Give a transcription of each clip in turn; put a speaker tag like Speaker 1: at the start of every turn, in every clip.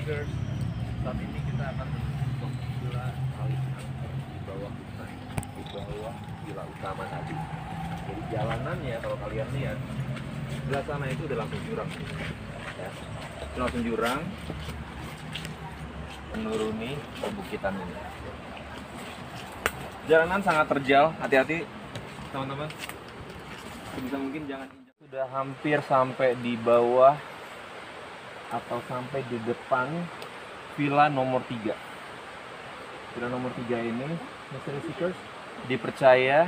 Speaker 1: Seekers, saat ini kita akan untuk villa paling angker di bawah hutan, di bawah villa utama tadi. Jadi jalanannya kalau kalian lihat sebelah sana itu udah langsung jurang, ya. Itu langsung jurang menuruni perbukitan ini. Jalanan sangat terjal, hati-hati teman-teman. Sebisa mungkin jangan injak. Sudah hampir sampai di bawah atau sampai di depan villa nomor 3. Villa nomor 3 ini, Mystery Seekers, dipercaya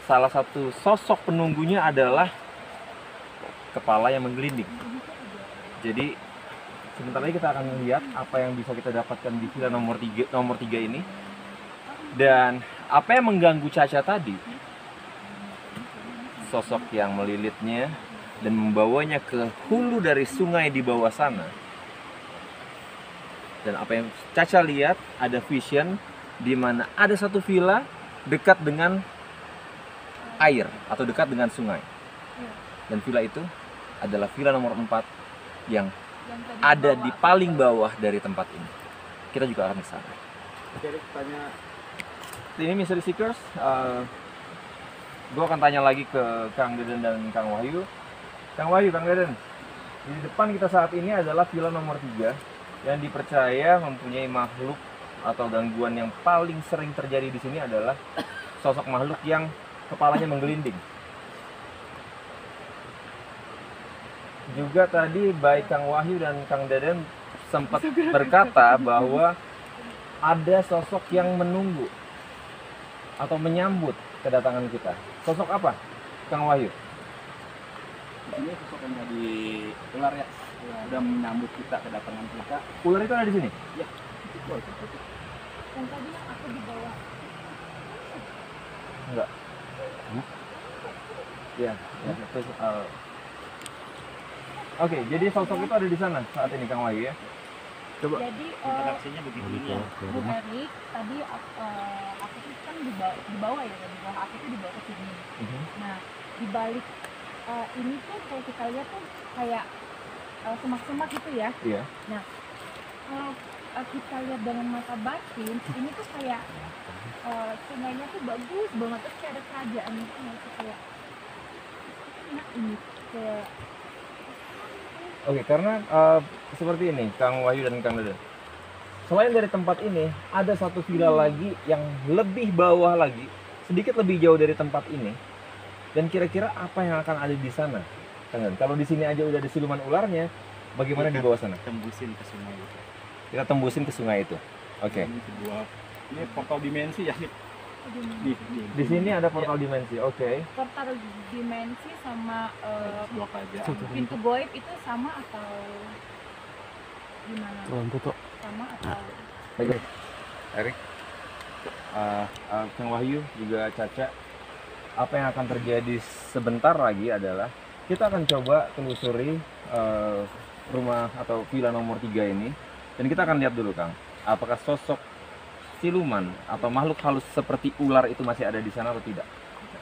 Speaker 1: salah satu sosok penunggunya adalah kepala yang menggelinding. Jadi sebentar lagi kita akan melihat apa yang bisa kita dapatkan di villa nomor 3 ini. Dan apa yang mengganggu Caca tadi, sosok yang melilitnya dan membawanya ke hulu dari sungai di bawah sana. Dan apa yang Caca lihat, ada vision di mana ada satu villa dekat dengan air atau dekat dengan sungai. Dan villa itu adalah villa nomor 4 yang ada di paling bawah dari tempat ini. Kita juga akan ke sana.
Speaker 2: Jadi tanya
Speaker 1: Ini Mystery Seekers, gue akan tanya lagi ke Kang Deden dan Kang Wahyu. Kang Wahyu, Kang Deden, di depan kita saat ini adalah villa nomor 3 yang dipercaya mempunyai makhluk atau gangguan yang paling sering terjadi di sini adalah sosok makhluk yang kepalanya menggelinding. Juga tadi baik Kang Wahyu dan Kang Deden sempat berkata bahwa ada sosok yang menunggu atau menyambut kedatangan kita. Sosok apa, Kang Wahyu?
Speaker 2: ini sosok yang tadi ular ya, udah menyambut kita kedatangan kita.
Speaker 1: Ular itu ada di sini?
Speaker 2: Ya, itu.
Speaker 3: Yang tadi aku di bawah.
Speaker 1: Enggak. Ya, ya. Terus, Oke, jadi sosok itu ada di sana saat ini, Kang Wahyu ya. Coba.
Speaker 3: Jadi
Speaker 2: Interaksinya begitu ya.
Speaker 3: Bu Erik tadi aku tuh kan di bawah ya, di bawah aku tuh dibawa ke sini. Nah di balik ini tuh kalau kita lihat tuh kayak semak-semak gitu ya.
Speaker 1: Iya.
Speaker 3: Nah kalau kita lihat dengan mata batin ini tuh kayak sungainya tuh bagus banget, terus kayak ada kerajaan gitu, kayak nah ini kayak
Speaker 1: Oke, karena seperti ini, Kang Wahyu dan Kang Deden. Selain dari tempat ini, ada satu villa lagi yang lebih bawah lagi, sedikit lebih jauh dari tempat ini. Dan kira-kira apa yang akan ada di sana? Kang Deden, kalau di sini aja udah ada siluman ularnya, bagaimana di bawah sana?
Speaker 2: Tembusin ke sungai itu.
Speaker 1: Kita tembusin ke sungai itu. Oke.
Speaker 2: Ini sebuah ini portal dimensi ya nih.
Speaker 1: Di sini ada portal dimensi. Oke.
Speaker 3: portal dimensi sama
Speaker 2: Sebuah kerajaan.
Speaker 3: pintu goib itu sama atau gimana? Sama atau
Speaker 1: Baik. Erik, Kang Wahyu juga Caca, apa yang akan terjadi sebentar lagi adalah kita akan coba telusuri rumah atau villa nomor 3 ini, dan kita akan lihat dulu, Kang, apakah sosok siluman atau makhluk halus seperti ular itu masih ada di sana atau tidak.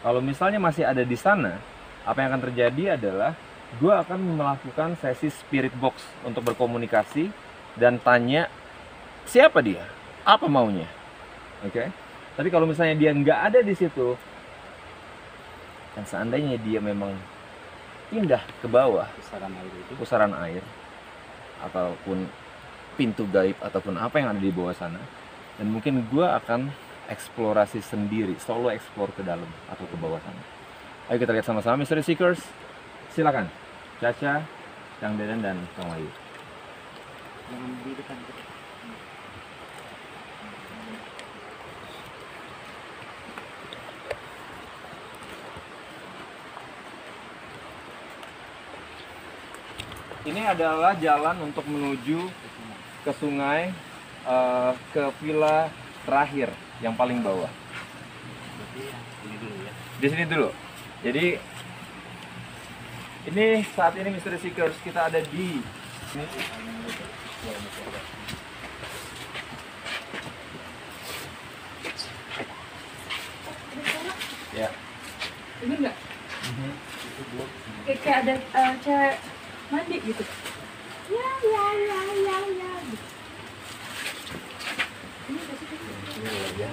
Speaker 1: Kalau misalnya masih ada di sana, apa yang akan terjadi adalah gue akan melakukan sesi spirit box untuk berkomunikasi dan tanya siapa dia, apa maunya. Oke. Tapi kalau misalnya dia nggak ada di situ, dan seandainya dia memang pindah ke bawah
Speaker 2: Pusaran air itu.
Speaker 1: pusaran air ataupun pintu gaib ataupun apa yang ada di bawah sana, dan mungkin gue akan eksplorasi sendiri, solo explore ke dalam atau ke bawah sana. Ayo kita lihat sama-sama, Mystery Seekers. Silakan, Caca, Kang Deden dan Kang Wahyu.
Speaker 2: Jangan di depan.
Speaker 1: Ini adalah jalan untuk menuju ke sungai, ke villa terakhir yang paling bawah.
Speaker 2: Berarti ini dulu ya.
Speaker 1: Di sini dulu. Jadi ini saat ini Mystery Seekers kita ada di sini. Ya.
Speaker 3: ini enggak? Kayak ada cewek mandi gitu. Ya gitu.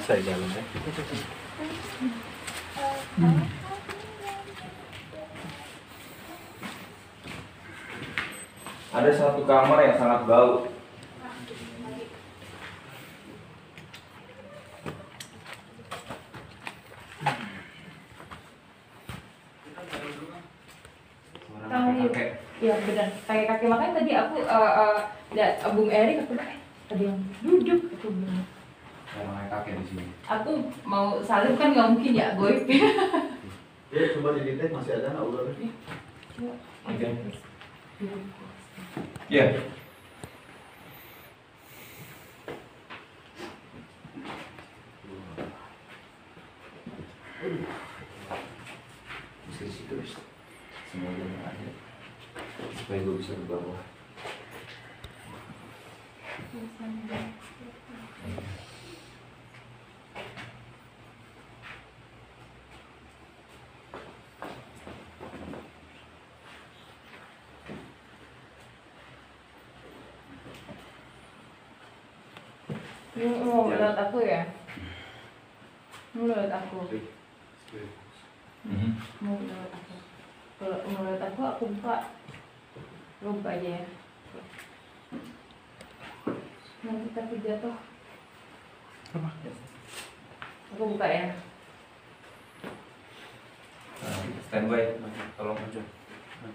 Speaker 2: bisa di dalam ya.
Speaker 1: Ada satu kamar yang sangat bau.
Speaker 3: Kamu ya benar kayak kakek, makanya tadi aku lihat Bung Erik, aku bilang ada yang duduk, aku bilang
Speaker 1: Namanya kakek di sini.
Speaker 3: aku mau salib kan nggak mungkin ya goib.
Speaker 2: Ya coba dilihat masih ada nggak ularnya?
Speaker 1: Oke. Ya. Bisa di situ, Mas. Semoga ada. Supaya gue bisa ke bawah.
Speaker 3: Mau lihat aku ya? Mau lihat aku? Mau lihat aku? Kalau mau lihat aku buka aja ya. Nanti takut jatuh.
Speaker 2: Apa?
Speaker 3: Aku buka ya.
Speaker 1: Standby, tolong aja.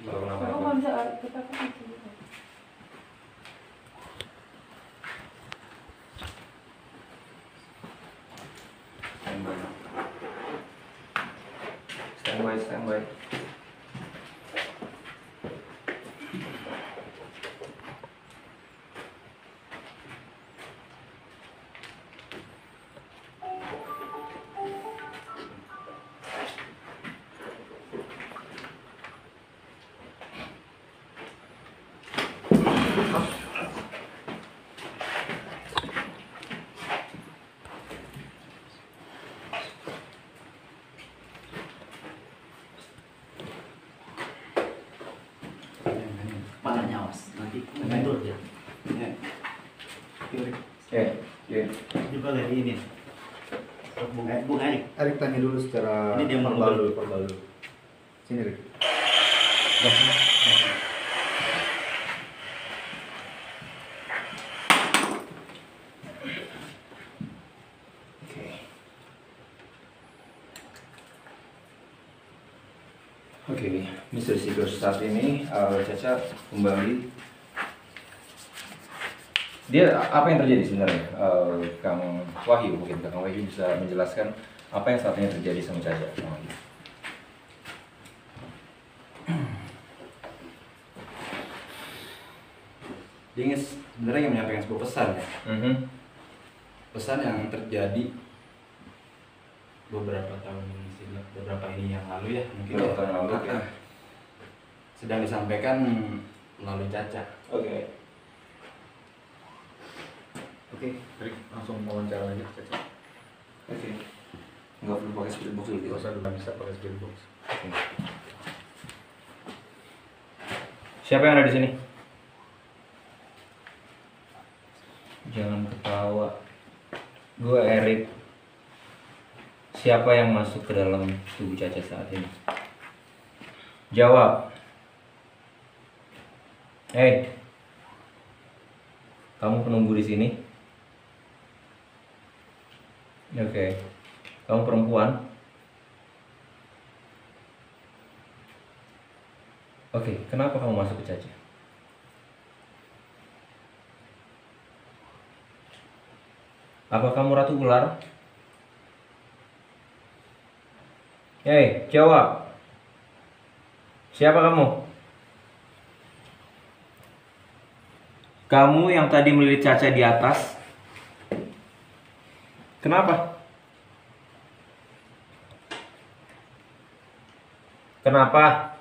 Speaker 1: Kalau
Speaker 3: Aku
Speaker 1: kenapa-napa.
Speaker 3: nggak bisa, kita kan bisa buka.
Speaker 1: Standby.
Speaker 2: Mana nyawas? Nanti mundur dia. Ya.
Speaker 1: Oke.
Speaker 2: Coba lihat ini. Bung Erik.
Speaker 4: Erik tanya dulu secara
Speaker 2: Ini dia mau
Speaker 4: verbal dulu. Sini Erik.
Speaker 1: Oke, Mr. Sigurd, saat ini Caca kembali. Dia apa yang terjadi sebenarnya? Kang Wahyu, mungkin Kang Wahyu bisa menjelaskan apa yang saat ini terjadi sama Caca, Kang Wahyu.
Speaker 5: Dia ingin sebenarnya menyampaikan sebuah pesan ya. Pesan yang terjadi beberapa ini yang lalu ya, mungkin
Speaker 1: Beberapa tahun lalu,
Speaker 5: ya. Sedang disampaikan melalui Caca.
Speaker 1: Oke.
Speaker 4: Oke, Erik langsung wawancara aja Caca.
Speaker 1: Oke. Nggak perlu pakai spirit box dulu gitu.
Speaker 4: Gak usah dulu, bisa pakai spirit box.
Speaker 1: Siapa yang ada di sini? Jangan ketawa. Gue Erik. Siapa yang masuk ke dalam tubuh Caca saat ini? Jawab. Hei. Kamu penunggu di sini? Oke. Kamu perempuan? Oke, kenapa kamu masuk ke Caca? Apa kamu ratu ular? Hei, jawab. Siapa kamu? Kamu yang tadi melilit Caca di atas. Kenapa? Kenapa?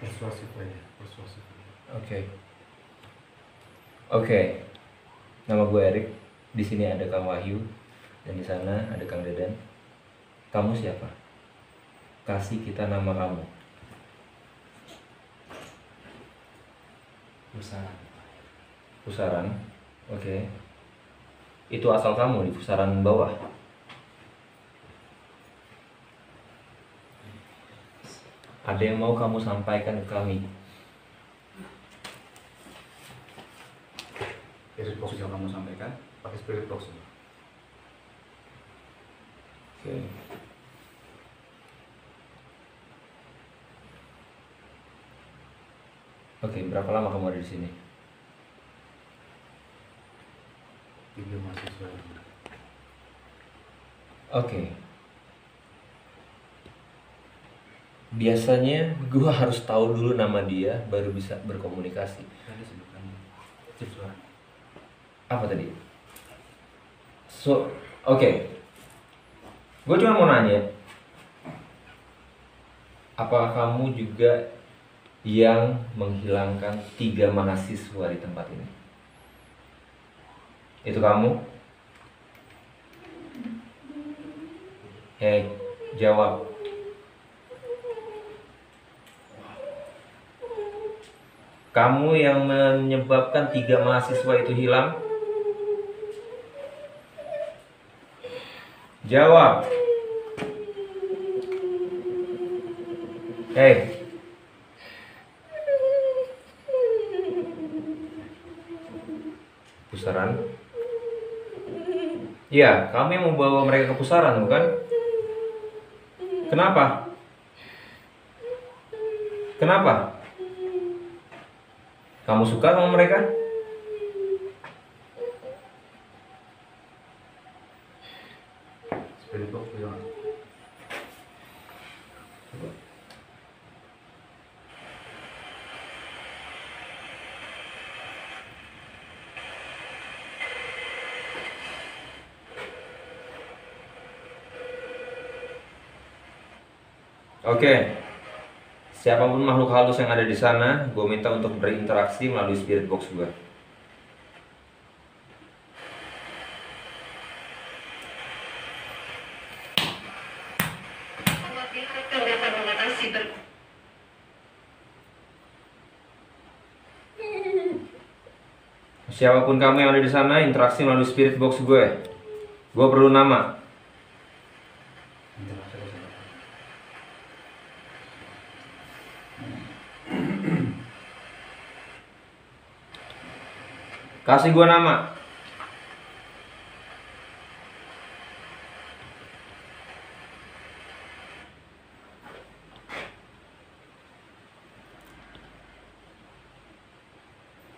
Speaker 4: Persuasif aja, persuasif.
Speaker 1: Oke. Nama gue Erik. Di sini ada Kang Wahyu dan di sana ada Kang Dedan. Kamu siapa? Kasih kita nama kamu.
Speaker 5: Pusaran.
Speaker 1: Pusaran. Oke. Itu asal kamu di pusaran bawah. Ada yang mau kamu sampaikan ke kami?
Speaker 5: Spirit box yang kamu sampaikan pakai spirit box.
Speaker 1: Oke. Oke, berapa lama kamu ada di sini?
Speaker 5: 3 mahasiswa.
Speaker 1: Oke. Biasanya gua harus tahu dulu nama dia baru bisa berkomunikasi.
Speaker 5: Tadi sebutkan chip suara.
Speaker 1: Apa tadi? Oke. Gue cuma mau nanya, apakah kamu juga yang menghilangkan 3 mahasiswa di tempat ini? Itu kamu? Hei, jawab. Kamu yang menyebabkan 3 mahasiswa itu hilang? Jawab. Hei. Pusaran? Iya, kamu yang membawa mereka ke pusaran, bukan? Kenapa? Kenapa? Kamu suka sama mereka?
Speaker 5: Spirit box bilang.
Speaker 1: Oke. Siapapun makhluk halus yang ada di sana, gue minta untuk berinteraksi melalui spirit box gue. Siapapun kamu yang ada di sana, interaksi melalui spirit box gue. Gue perlu nama. Kasih gue nama.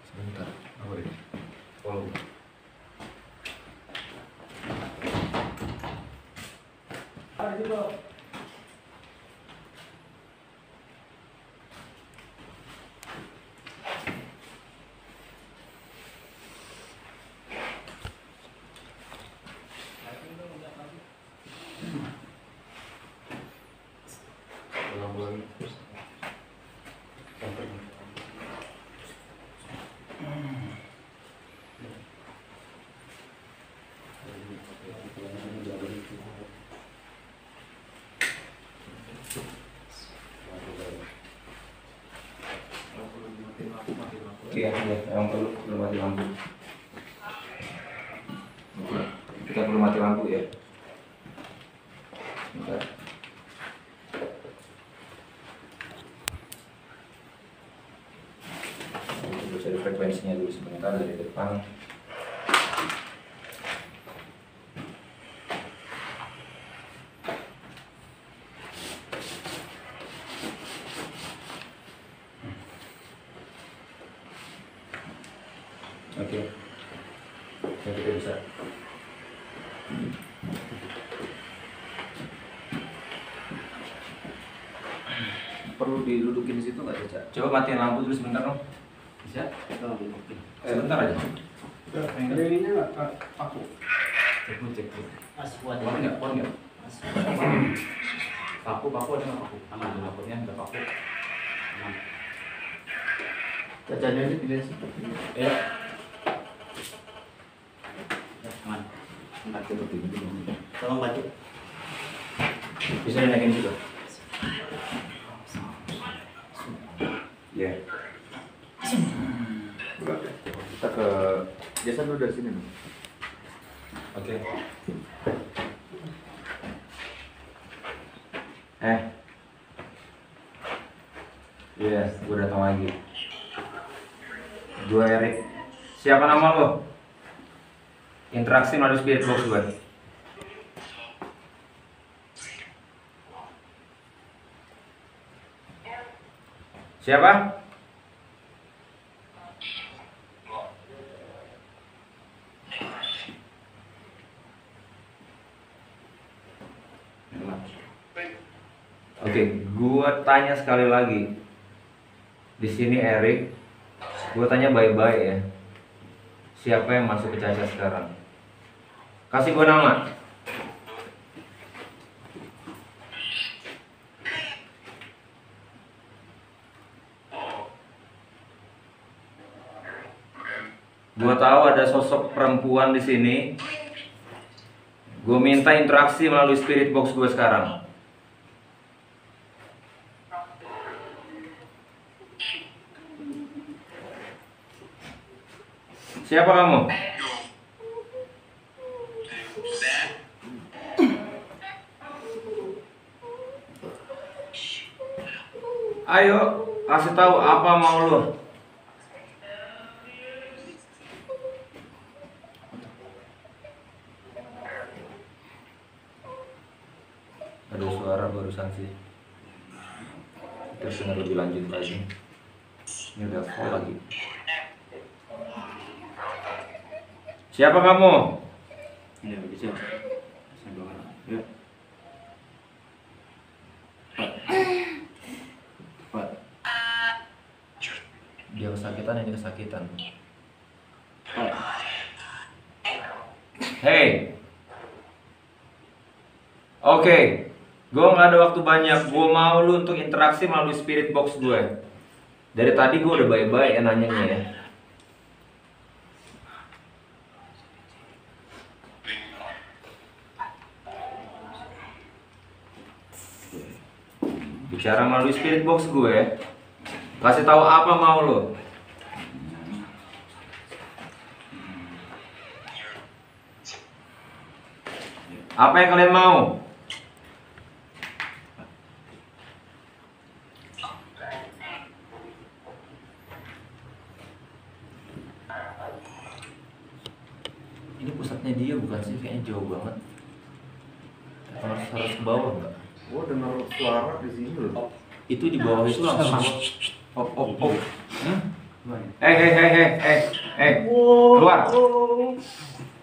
Speaker 1: Sebentar.
Speaker 5: Apa ini? Follow. Ulang-ulang terus. Sampai.
Speaker 1: Oke, ya, yang perlu mati lampu. Kita perlu mati lampu ya. Bentar. Kita cari frekuensinya dulu sebentar dari depan. Oke, yang kita bisa. Perlu didudukin di situ nggak Caca? Coba matiin lampu dulu sebentar dong.
Speaker 5: Bisa?
Speaker 1: Sebentar aja.
Speaker 2: Ada ininya nggak? Paku.
Speaker 5: Cek dulu, cek dulu.
Speaker 2: Aswad.
Speaker 5: Pohon nggak? Pohon nggak? Paku ada nggak paku? Aman, dapurnya ada paku. Aman.
Speaker 2: Cacanya ini pilih sih.
Speaker 5: Ya.
Speaker 2: Aman.
Speaker 5: Angkat dulu, dulu.
Speaker 2: Tolong bantu.
Speaker 1: Bisa dinaikin juga. Ya. ke
Speaker 4: Jason lu dari sini.
Speaker 1: oke. Iya, gue datang lagi. Gue Erik. Siapa nama lo? Interaksi melalui spirit box gue. Siapa? Oke, gue tanya sekali lagi. Di sini Erik, gue tanya baik-baik ya. Siapa yang masuk ke Caca sekarang? Kasih gue nama. Gue tahu ada sosok perempuan di sini. Gue minta interaksi melalui spirit box gue sekarang. Siapa kamu? Ayo, kasih tahu apa mau lo. Ada suara barusan sih. Kita harus dengar lebih lanjut lagi. Ini udah full lagi. Siapa kamu?
Speaker 2: Ini bisa. Saya ya. Pak.
Speaker 1: Dia kesakitan, ini kesakitan.
Speaker 2: Pak.
Speaker 1: Hey. Oke. Gue nggak ada waktu banyak. Gue mau lu untuk interaksi melalui spirit box gue. Dari tadi gue udah baik-baik ya nanyanya ya. Bicara melalui spirit box gue. Kasih tahu apa mau lo. Apa yang kalian mau? Ini pusatnya dia bukan sih? Kayaknya jauh banget. Harus ke bawah enggak?
Speaker 4: Gua dengar suara di sini loh.
Speaker 1: Itu di bawah itu langsung oh.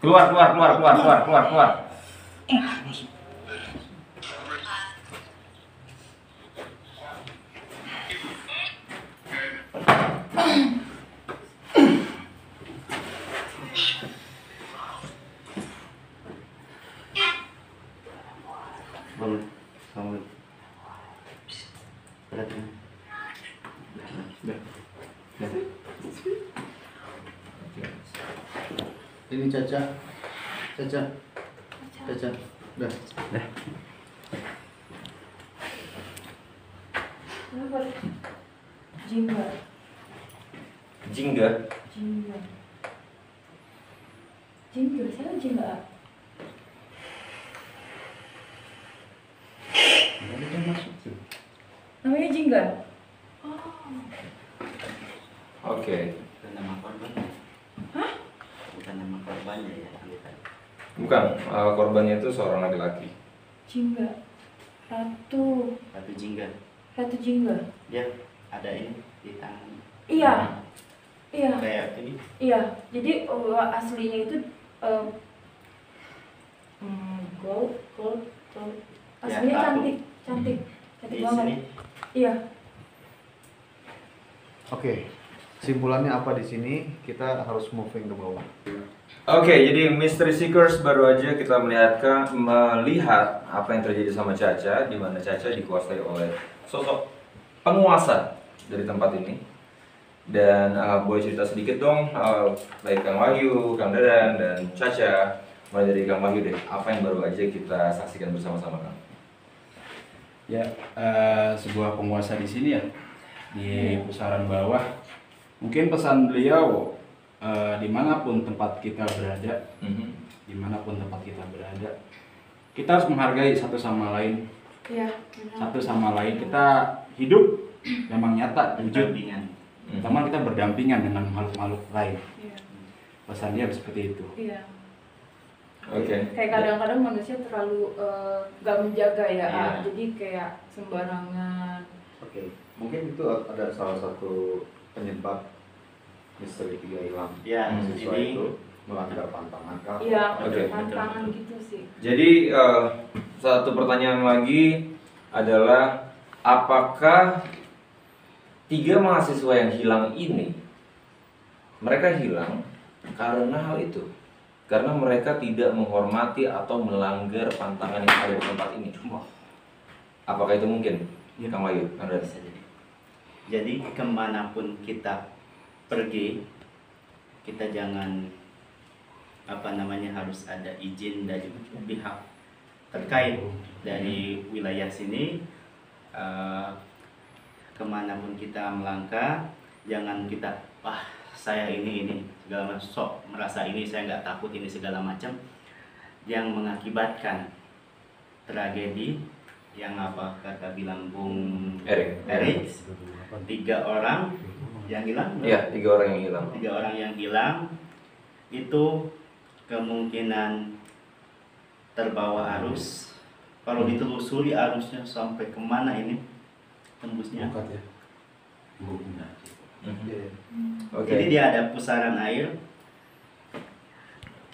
Speaker 1: Keluar.
Speaker 2: Bangun. Bangun. Berat ya?
Speaker 4: Ini Caca. Udah.
Speaker 3: Jingga.
Speaker 1: Jingga.
Speaker 3: Saya jingga. Namanya jingga.
Speaker 1: Oke.
Speaker 2: Bukan nama korban.
Speaker 3: Hah?
Speaker 2: Bukan nama korbannya ya, kita.
Speaker 1: Bukan, korbannya itu seorang laki-laki.
Speaker 3: Jingga. Ratu
Speaker 2: Jingga.
Speaker 3: Jingga.
Speaker 2: Dia ada ini di tangan.
Speaker 3: Iya.
Speaker 2: Kayak ini.
Speaker 3: Iya. Jadi aslinya itu gold. Aslinya
Speaker 2: Ya, ratu.
Speaker 3: cantik
Speaker 2: Di
Speaker 3: banget.
Speaker 2: sini.
Speaker 3: Iya.
Speaker 4: Oke. Simpulannya apa di sini? Kita harus moving ke bawah.
Speaker 1: Oke, jadi Mystery Seekers baru aja kita melihat apa yang terjadi sama Caca, di mana Caca dikuasai oleh sosok penguasa dari tempat ini. Dan boleh cerita sedikit dong, baik Kang Wahyu, Kang Dadan, dan Caca. Mulai dari Kang Wahyu deh, apa yang baru aja kita saksikan bersama-sama Kang?
Speaker 6: Ya, sebuah penguasa di sini ya, di pusaran bawah. Mungkin pesan beliau dimanapun tempat kita berada, dimanapun tempat kita berada, kita harus menghargai satu sama lain.
Speaker 3: Iya.
Speaker 6: Satu sama lain kita hidup memang nyata wujud, sama kita berdampingan dengan makhluk-makhluk lain.
Speaker 3: Iya.
Speaker 6: Pesannya seperti itu.
Speaker 3: Iya.
Speaker 1: Oke.
Speaker 3: Kayak kadang-kadang manusia terlalu gak menjaga ya,
Speaker 5: Iya.
Speaker 3: jadi kayak sembarangan.
Speaker 4: Oke, mungkin itu ada salah satu penyebab misteri 3 hilang.
Speaker 5: Ya,
Speaker 4: Siswa
Speaker 5: jadi
Speaker 4: itu melanggar pantangan kah?
Speaker 3: Iya,
Speaker 1: Oke.
Speaker 3: tantangan gitu sih.
Speaker 1: Jadi satu pertanyaan lagi adalah apakah 3 mahasiswa yang hilang ini mereka hilang karena hal itu? Karena mereka tidak menghormati atau melanggar pantangan yang ada di tempat ini. Apakah itu mungkin? Kang Wahyu, Anda?
Speaker 5: bisa jadi kemanapun kita pergi, kita jangan harus ada izin dari pihak terkait dari wilayah sini. Kemanapun kita melangkah, jangan kita saya ini segala macam, sok merasa ini saya nggak takut ini segala macam, yang mengakibatkan tragedi yang kata bilang Bung
Speaker 1: Erik.
Speaker 5: 3 orang yang hilang.
Speaker 1: Iya, 3 orang yang hilang.
Speaker 5: 3 orang yang hilang itu kemungkinan terbawa arus. Kalau ditelusuri arusnya sampai kemana ini tembusnya.
Speaker 6: Bukat ya.
Speaker 1: Oke.
Speaker 5: Jadi dia ada pusaran air.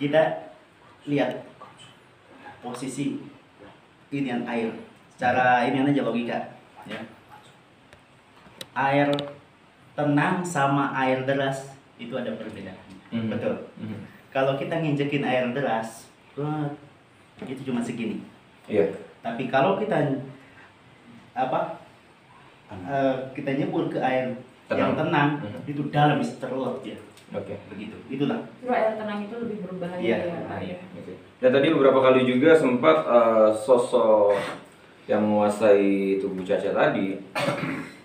Speaker 5: Kita lihat posisi inian air. Secara ini aja logika, ya. Air tenang sama air deras itu ada perbedaan. Betul. Kalau kita nginjekin air deras, itu cuma segini.
Speaker 1: Iya.
Speaker 5: Tapi kalau kita kita nyebur ke air yang tenang, itu dalam bisa terlelap ya.
Speaker 1: Oke.
Speaker 5: Begitu. Itulah.
Speaker 3: Terus air tenang itu lebih berbahaya
Speaker 5: Iya,
Speaker 3: ya.
Speaker 5: berbahaya.
Speaker 1: Oke. Dan tadi beberapa kali juga sempat sosok yang menguasai tubuh Caca tadi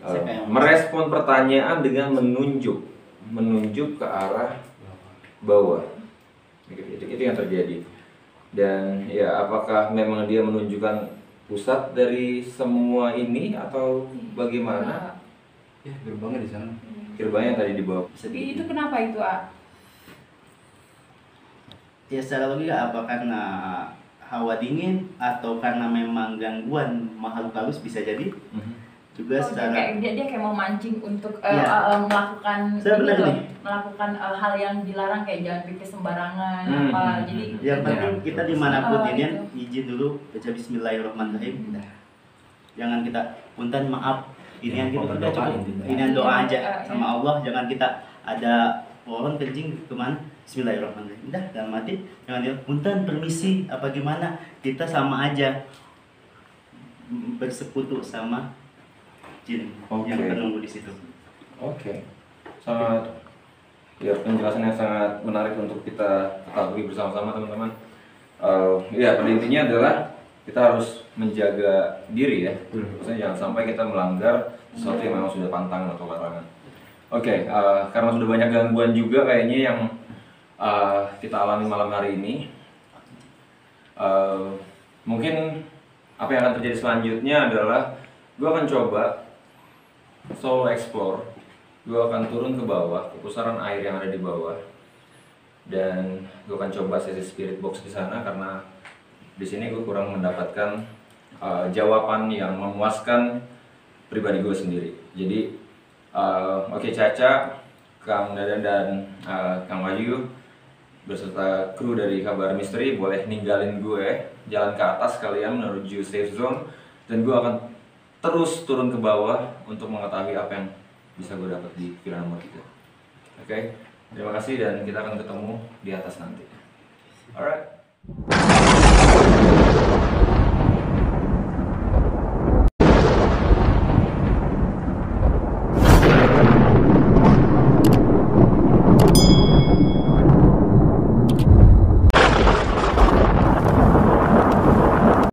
Speaker 5: Siapa yang
Speaker 1: merespon pertanyaan dengan menunjuk ke arah bawah. Itu yang terjadi. Dan ya apakah memang dia menunjukkan pusat dari semua ini atau bagaimana?
Speaker 6: Ya, gerbangnya di sana.
Speaker 1: Gerbangnya tadi di bawah.
Speaker 3: Itu kenapa itu, A?
Speaker 5: Ya secara logika apa karena hawa dingin atau karena memang gangguan makhluk halus bisa jadi juga secara
Speaker 3: dia kayak mau mancing untuk
Speaker 5: Iya.
Speaker 3: melakukan
Speaker 5: Sebenarnya
Speaker 3: loh,
Speaker 5: nih.
Speaker 3: melakukan hal yang dilarang kayak jangan pikir sembarangan jadi
Speaker 5: yang penting kita dimanapun ini
Speaker 3: gitu.
Speaker 5: izin dulu baca Bismillahirrahmanirrahim. Jangan kita punten maaf ini yang kita udah cukup ini yang doa aja sama Allah, jangan kita ada pohon kencing kemana Bismillahirrahmanirrahim udah dalam hati jangan dia punten permisi apa gimana, kita sama aja bersekutu sama jin yang penunggu di situ.
Speaker 1: Oke. Sangat ya penjelasan yang sangat menarik untuk kita ketahui bersama-sama teman-teman. Ya pada intinya adalah kita harus menjaga diri ya. Maksudnya jangan sampai kita melanggar sesuatu yang memang sudah pantangan atau larangan. Oke, karena sudah banyak gangguan juga kayaknya yang kita alami malam hari ini. Mungkin apa yang akan terjadi selanjutnya adalah gue akan coba solo explore. Gue akan turun ke bawah, ke pusaran air yang ada di bawah, dan gue akan coba sesi spirit box di sana karena di sini gue kurang mendapatkan jawaban yang memuaskan pribadi gue sendiri. Jadi, oke, Caca, Kang Dadan dan Kang Wahyu beserta kru dari Kabar Misteri boleh ninggalin gue jalan ke atas kalian menuju safe zone, dan gue akan terus turun ke bawah untuk mengetahui apa yang bisa gue dapat di villa nomor 3. Oke, terima kasih dan kita akan ketemu di atas nanti. Alright.